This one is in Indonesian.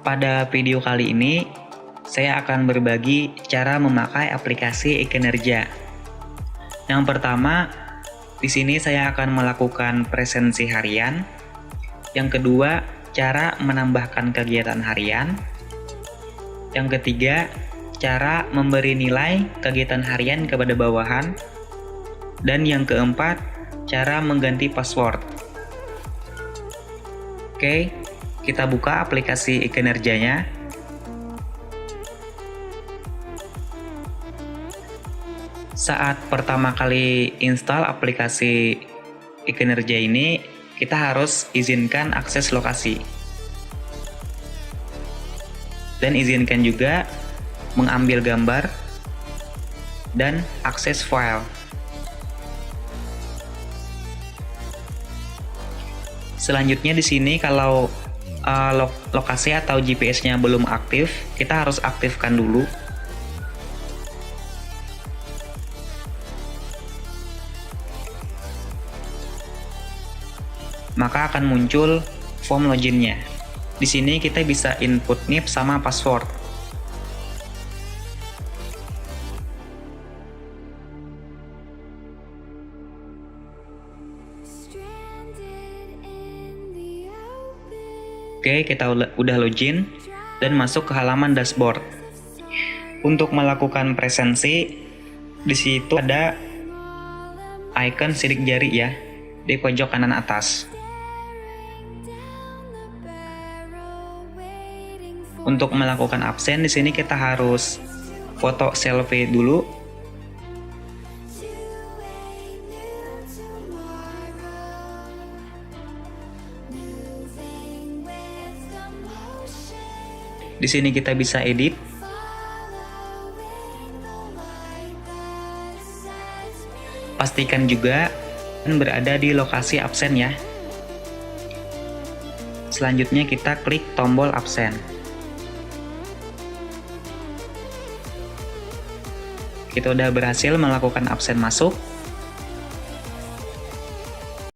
Pada video kali ini, saya akan berbagi cara memakai aplikasi e-Kinerja. Yang pertama, di sini saya akan melakukan presensi harian. Yang kedua, cara menambahkan kegiatan harian. Yang ketiga, cara memberi nilai kegiatan harian kepada bawahan. Dan yang keempat, cara mengganti password. Oke, kita buka aplikasi e-Kinerjanya. Saat pertama kali install aplikasi e-Kinerja ini, kita harus izinkan akses lokasi. Dan izinkan juga mengambil gambar dan akses file. Selanjutnya di sini kalau lokasi atau GPS-nya belum aktif, kita harus aktifkan dulu. Maka akan muncul form login-nya. Di sini kita bisa input NIP sama password. Oke, kita udah login dan masuk ke halaman dashboard. Untuk melakukan presensi, di situ ada icon sidik jari ya di pojok kanan atas. Untuk melakukan absen, di sini kita harus foto selfie dulu. Di sini kita bisa edit. Pastikan juga berada di lokasi absen ya. Selanjutnya kita klik tombol absen. Kita udah berhasil melakukan absen masuk.